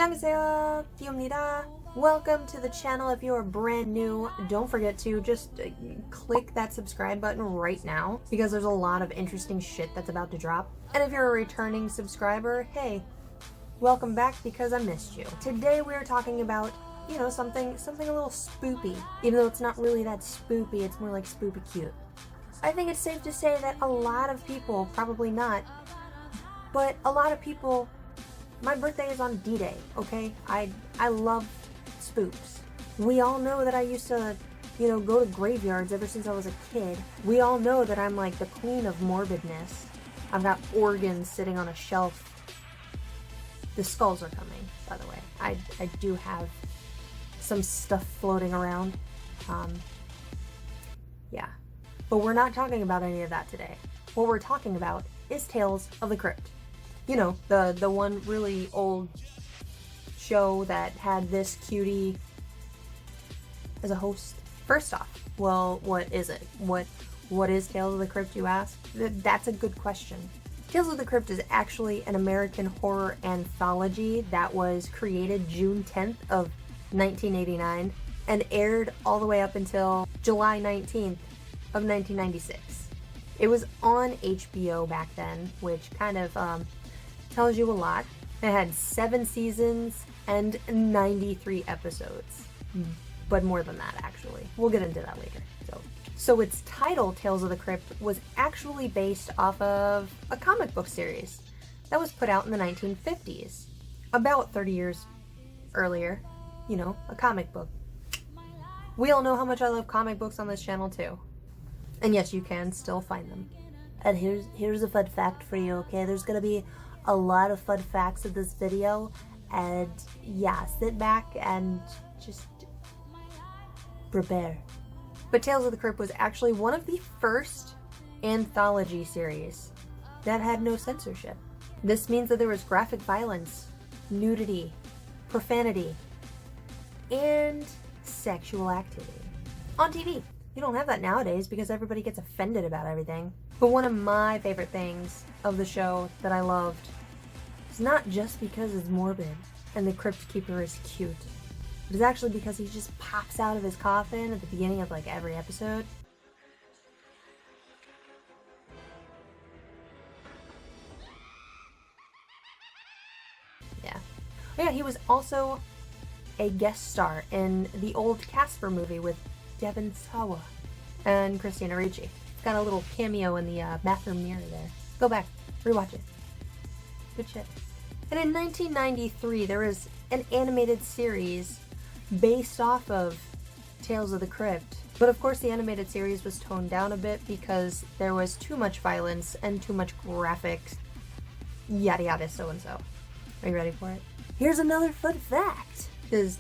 안녕하세요, Keyo입니다. Welcome to the channel. If you are brand new, don't forget to just click that subscribe button right now because there's a lot of interesting shit that's about to drop. And if you're a returning subscriber, hey, welcome back because I missed you. Today we are talking about, you know, something a little spoopy. Even though it's not really that spoopy, it's more like spoopy cute. I think it's safe to say that a lot of people, probably not, but a lot of people, my birthday is on D-Day, okay? I love spooks. We all know that I used to, you know, go to graveyards ever since I was a kid. We all know that I'm like the queen of morbidness. I've got organs sitting on a shelf. The skulls are coming, by the way. I do have some stuff floating around. Yeah. But we're not talking about any of that today. What we're talking about is Tales of the Crypt. You know, the one really old show that had this cutie as a host. First off, well, what is it? What is Tales of the Crypt, you ask? That's a good question. Tales of the Crypt is actually an American horror anthology that was created June 10th of 1989 and aired all the way up until July 19th of 1996. It was on HBO back then, which kind of tells you a lot. It had 7 seasons and 93 episodes. But more than that, actually. We'll get into that later. So its title, Tales of the Crypt, was actually based off of a comic book series that was put out in the 1950s. About 30 years earlier. You know, a comic book. We all know how much I love comic books on this channel, too. And yes, you can still find them. And here's a fun fact for you, okay? There's gonna be a lot of fun facts in this video, and yeah, sit back and just prepare. But Tales of the Crypt was actually one of the first anthology series that had no censorship. This means that there was graphic violence, nudity, profanity, and sexual activity on TV. You don't have that nowadays because everybody gets offended about everything. But one of my favorite things of the show that I loved is not just because it's morbid and the Crypt Keeper is cute. It is actually because he just pops out of his coffin at the beginning of like every episode. Yeah. Oh yeah, he was also a guest star in the old Casper movie with Devon Sawa and Christina Ricci. Got a little cameo in the bathroom mirror there. Go back, rewatch it. Good shit. And in 1993, there was an animated series based off of Tales of the Crypt. But of course, the animated series was toned down a bit because there was too much violence and too much graphics. Yada yada, so and so. Are you ready for it? Here's another fun fact. Does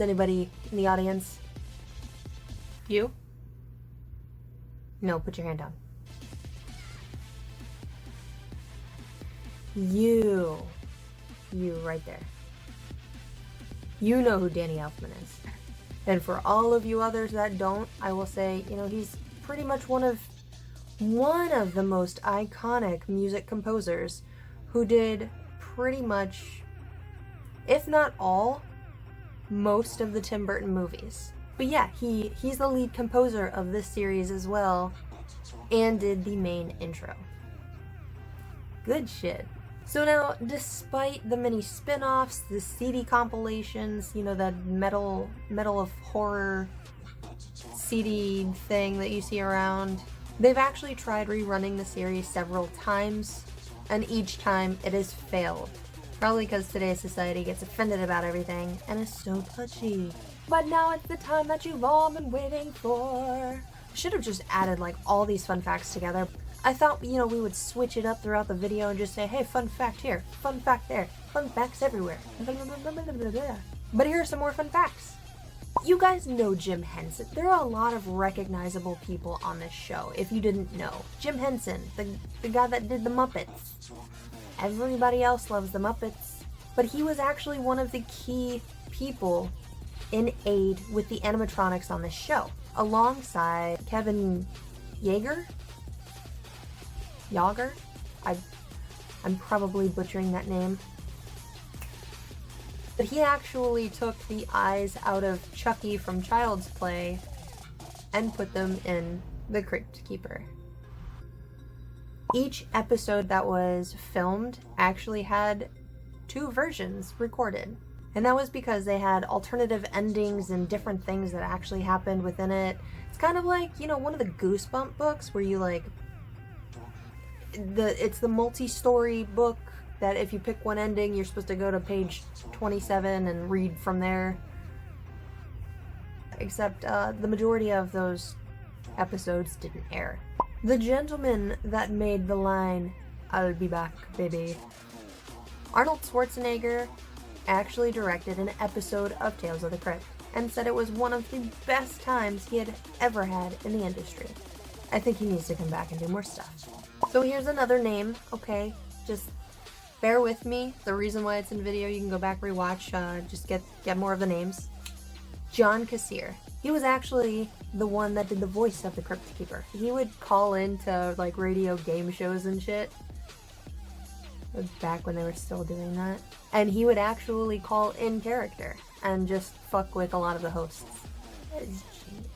anybody in the audience? You? No, put your hand down. You right there. You know who Danny Elfman is. And for all of you others that don't, I will say, you know, he's pretty much one of the most iconic music composers who did pretty much, if not all, most of the Tim Burton movies. But yeah, he's the lead composer of this series as well, and did the main intro. Good shit. So now, despite the many spin-offs, the CD compilations, you know, the metal of horror CD thing that you see around, they've actually tried rerunning the series several times, and each time it has failed. Probably because today's society gets offended about everything, and is so touchy. But now it's the time that you've all been waiting for. Should have just added like all these fun facts together. I thought, you know, we would switch it up throughout the video and just say, hey, fun fact here, fun fact there, fun facts everywhere. But here are some more fun facts. You guys know Jim Henson. There are a lot of recognizable people on this show, if you didn't know. Jim Henson, the guy that did the Muppets. Everybody else loves the Muppets. But he was actually one of the key people in aid with the animatronics on this show, alongside Kevin Yeager? I'm probably butchering that name. But he actually took the eyes out of Chucky from Child's Play and put them in the Crypt Keeper. Each episode that was filmed actually had 2 versions recorded. And that was because they had alternative endings and different things that actually happened within it. It's kind of like, you know, one of the Goosebump books where you like, it's the multi-story book that if you pick one ending, you're supposed to go to page 27 and read from there. Except the majority of those episodes didn't air. The gentleman that made the line, "I'll be back, baby," Arnold Schwarzenegger actually directed an episode of Tales of the Crypt and said it was one of the best times he had ever had in the industry. I think he needs to come back and do more stuff. So here's another name, okay? Just bear with me. The reason why it's in video, you can go back, rewatch, just get more of the names. John Kassir. He was actually the one that did the voice of the Crypt Keeper. He would call into like radio game shows and shit. Back when they were still doing that. And he would actually call in character and just fuck with a lot of the hosts. That is genius.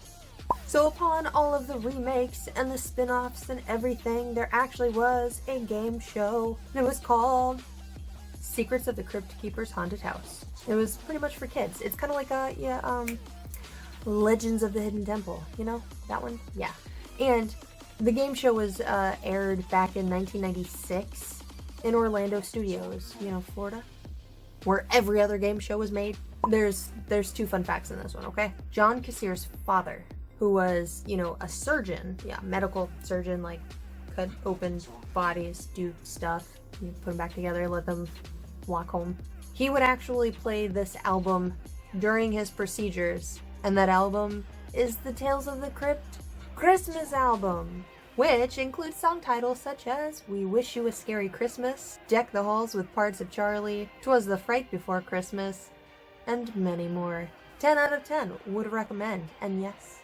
So upon all of the remakes and the spin-offs and everything, there actually was a game show. And it was called Secrets of the Crypt Keeper's Haunted House. It was pretty much for kids. It's kind of like Legends of the Hidden Temple, you know? That one? Yeah. And the game show was aired back in 1996 in Orlando Studios, you know, Florida, where every other game show was made. There's 2 fun facts in this one, okay? John Kassir's father, who was, you know, a surgeon, medical surgeon, like cut open bodies, do stuff, you put them back together, let them walk home. He would actually play this album during his procedures, and that album is the Tales of the Crypt Christmas album, which includes song titles such as We Wish You a Scary Christmas, Deck the Halls with Parts of Charlie, 'Twas the Fright Before Christmas, and many more. 10 out of 10 would recommend, and yes,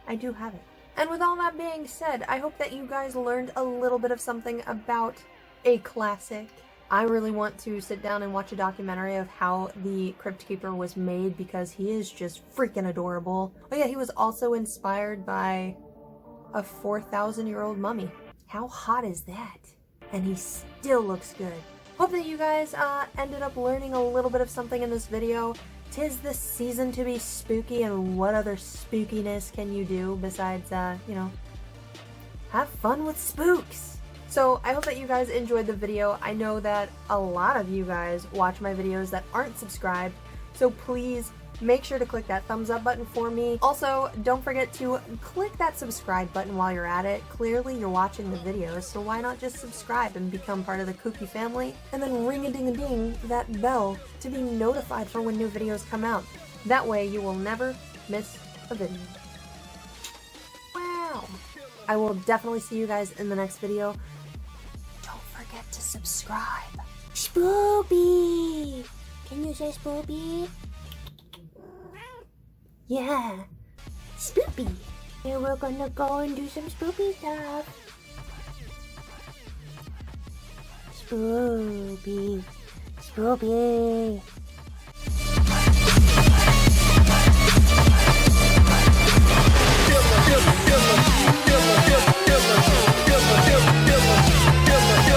I do have it. And with all that being said, I hope that you guys learned a little bit of something about a classic. I really want to sit down and watch a documentary of how the Crypt Keeper was made because he is just freaking adorable. Oh yeah, he was also inspired by a 4,000-year-old mummy. How hot is that? And he still looks good. Hope that you guys ended up learning a little bit of something in this video. 'Tis the season to be spooky, and what other spookiness can you do besides, you know, have fun with spooks? So I hope that you guys enjoyed the video. I know that a lot of you guys watch my videos that aren't subscribed, so please make sure to click that thumbs up button for me. Also, don't forget to click that subscribe button while you're at it. Clearly you're watching the videos, so why not just subscribe and become part of the Kooky family? And then ring-a-ding-a-ding that bell to be notified for when new videos come out. That way you will never miss a video. Wow! I will definitely see you guys in the next video. Don't forget to subscribe. Spoopy! Can you say spoopy? Yeah, spoopy. Yeah, we're gonna go and do some spoopy stuff. Spoopy, spoopy.